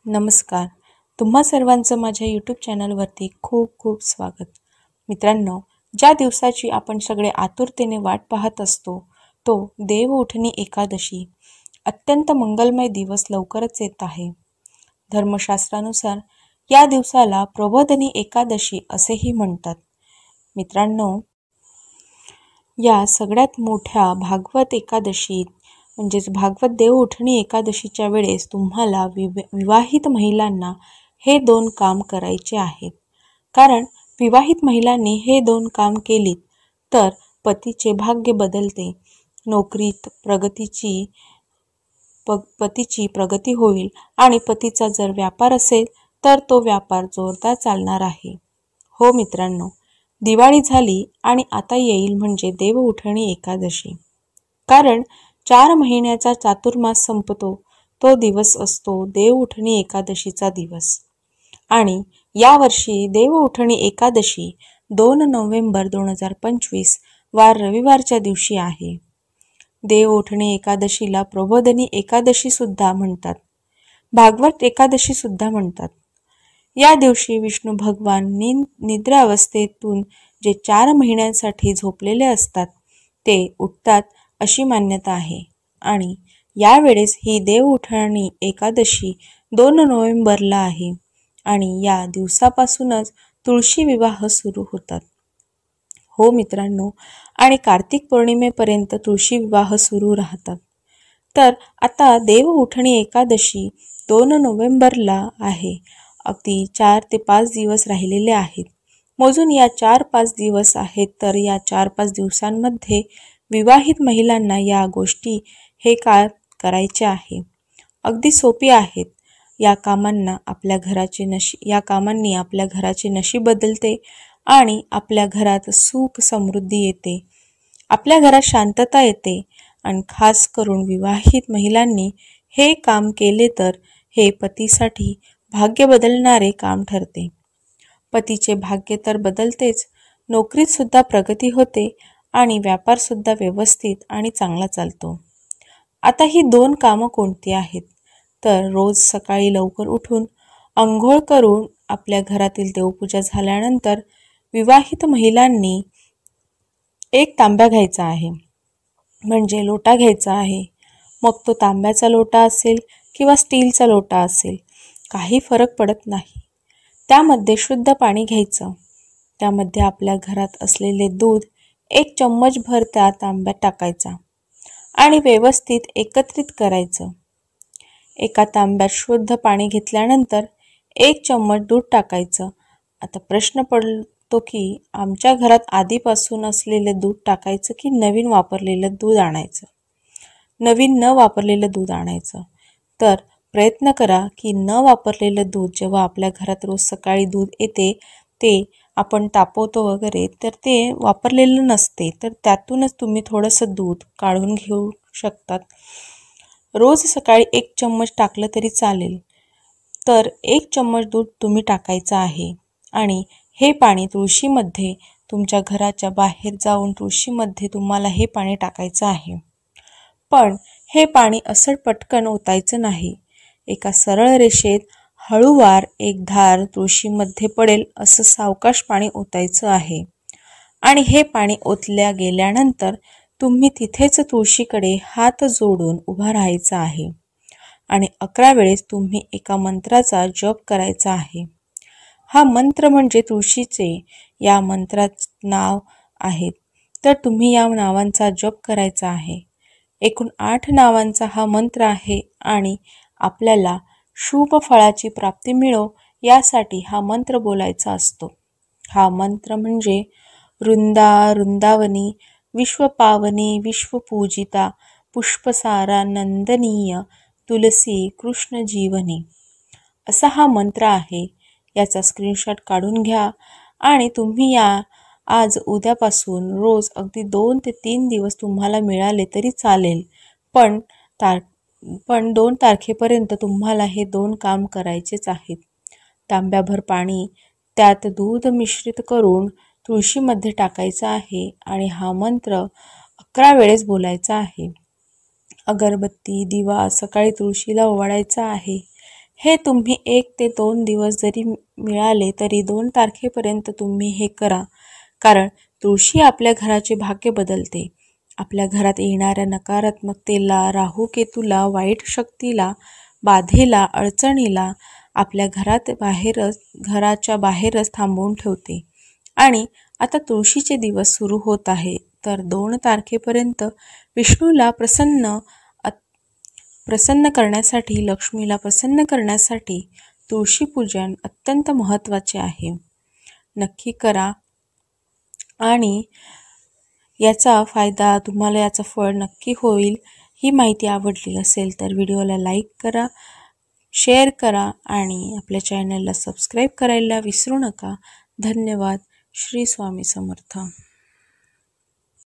नमस्कार. तुम्हा सर्वांचं माझ्या यूट्यूब चॅनलवरती खूप खूप स्वागत. मित्रांनो, ज्या दिवसाची आपण सगळे आतुरतेने वाट पाहत असतो तो देव उठणी एकादशी. अत्यंत मंगलमय दिवस लवकरच येत आहे. धर्मशास्त्रानुसार या दिवसाला प्रबोधिनी एकादशी असेही म्हणतात. मित्रांनो, या सगळ्यात मोठ्या भागवत एकादशी म्हणजेच भागवत देव उठणी एकादशीच्या वेळेस तुम्हाला विवाहित महिलांना हे दोन काम करायचे आहेत. कारण विवाहित महिलांनी हे दोन काम केलीत तर पतीचे भाग्य बदलते, नोकरीत पतीची प्रगती होईल आणि पतीचा जर व्यापार असेल तर तो व्यापार जोरदार चालणार आहे. हो मित्रांनो, दिवाळी झाली आणि आता येईल म्हणजे देव उठणी एकादशी. कारण 4 महिन्याचा चातुर्मास संपतो तो दिवस असतो देव उठणी एकादशीचा दिवस. आणि यावर्षी देव उठणी एकादशी 2 नोव्हेंबर 2025 वार रविवारच्या दिवशी आहे. देव उठणी एकादशीला प्रबोधिनी एकादशी सुद्धा म्हणतात, भागवत एकादशी सुद्धा म्हणतात. या दिवशी विष्णू भगवान निद्रा अवस्थेतून जे 4 महिन्यांसाठी झोपलेले असतात ते उठतात अशी मान्यता आहे. आणि यावेळेस ही देव उठणी एकादशी 2 नोव्हेंबरला आहे आणि या दिवसापासूनच तुळशी विवाह सुरू होतात. हो मित्रांनो, आणि कार्तिक पौर्णिमेपर्यंत तुळशी विवाह सुरू राहतात. तर आता देव उठणी एकादशी 2 नोव्हेंबरला आहे. अगदी 4 ते 5 दिवस राहिलेले आहेत. मोजून या 4-5 दिवस आहेत. तर या 4-5 दिवसांमध्ये विवाहित महिलांना या गोष्टी हे काळ करायचे आहे. अगदी सोपी आहेत. या कामांनी आपल्या घराचे नशीब बदलते आणि आपल्या घरात सुख समृद्धी येते, आपल्या घरात शांतता येते. आणि खास करून विवाहित महिलांनी हे काम केले तर हे पतीसाठी भाग्य बदलणारे काम ठरते. पतीचे भाग्य तर बदलतेच, नोकरीत सुद्धा प्रगती होते आणि व्यापारसुद्धा व्यवस्थित आणि चांगला चालतो. आता ही 2 कामं कोणती आहेत? तर रोज सकाळी लवकर उठून अंघोळ करून आपल्या घरातील देवपूजा झाल्यानंतर विवाहित महिलांनी एक तांब्या घ्यायचा आहे, म्हणजे लोटा घ्यायचा आहे. मग तो तांब्याचा लोटा असेल किंवा स्टीलचा लोटा असेल, काही फरक पडत नाही. त्यामध्ये शुद्ध पाणी घ्यायचं. त्यामध्ये आपल्या घरात असलेले दूध 1 चम्मचभर त्या तांब्यात टाकायचा आणि व्यवस्थित एकत्रित करायचं. एका तांब्यात शुद्ध पाणी घेतल्यानंतर 1 चम्मच दूध टाकायचं. आता प्रश्न पडतो की आमच्या घरात आधीपासून असलेले दूध टाकायचं की नवीन वापरलेलं दूध आणायचं? नवीन न वापरलेलं दूध आणायचं. तर प्रयत्न करा की न वापरलेलं दूध, जेव्हा आपल्या घरात रोज सकाळी दूध येते ते आपण तापवतो वगैरे, तर ते वापरलेलं नसते. तर त्यातूनच तुम्ही थोडंसं दूध काढून घेऊ शकतात. रोज सकाळी 1 चम्मच टाकलं तरी चालेल. तर 1 चम्मच दूध तुम्ही टाकायचं आहे आणि हे पाणी तुळशीमध्ये, तुमच्या घराच्या बाहेर जाऊन तुळशीमध्ये तुम्हाला हे पाणी टाकायचं आहे. पण हे पाणी असं पटकन ओतायचं नाही. एका सरळ रेषेत हळूवार एक धार तुळशीमध्ये पडेल असं सावकाश पाणी ओतायचं आहे. आणि हे पाणी ओतल्या गेल्यानंतर तुम्ही तिथेच तुळशीकडे हात जोडून उभा राहायचं आहे आणि 11 वेळेस तुम्ही एका मंत्राचा जप करायचा आहे. हा मंत्र म्हणजे तुळशीचे या मंत्राचं नाव आहेत. तर तुम्ही या नावांचा जप करायचा आहे. एकूण 8 नावांचा हा मंत्र आहे आणि आपल्याला शुभ फळाची प्राप्ती मिळो यासाठी हा मंत्र बोलायचा असतो. हा मंत्र म्हणजे वृंदावनी विश्वपावनी विश्वपूजिता पुष्पसारा नंदनीय तुलसी कृष्ण जीवनी, असा हा मंत्र आहे. याचा स्क्रीनशॉट काढून घ्या आणि तुम्ही आज उद्यापासून रोज अगदी 2 ते 3 दिवस तुम्हाला मिळाले तरी चालेल. पण 2 तारखेपर्यंत तुम्हाला हे 2 काम करायचेच आहेत. तांब्याभर पाणी, त्यात दूध मिश्रित करून तुळशीमध्ये टाकायचं आहे आणि हा मंत्र 11 वेळेस बोलायचा आहे. अगरबत्ती, दिवा सकाळी तुळशीला ओवाळायचा आहे. हे तुम्ही 1 ते 2 दिवस जरी मिळाले तरी 2 तारखेपर्यंत तुम्ही हे करा, कारण तुळशी आपल्या घराचे भाग्य बदलते. आपल्या घरात येणाऱ्या नकारात्मकतेला, राहू केतूला, वाईट शक्तीला, बाधेला, अडचणीला आपल्या घराच्या बाहेरच थांबवून ठेवते. आणि आता तुळशीचे दिवस सुरू होत आहे, तर 2 तारखेपर्यंत विष्णूला प्रसन्न करण्यासाठी, लक्ष्मीला प्रसन्न करण्यासाठी तुळशी पूजन अत्यंत महत्त्वाचे आहे. नक्की करा आणि याचा फायदा तुम्हाला, याचं फळ नक्की होईल. ही माहिती आवडली असेल तर व्हिडिओला लाईक करा, शेअर करा आणि आपल्या चॅनलला सबस्क्राईब करायला विसरू नका. धन्यवाद. श्री स्वामी समर्थ.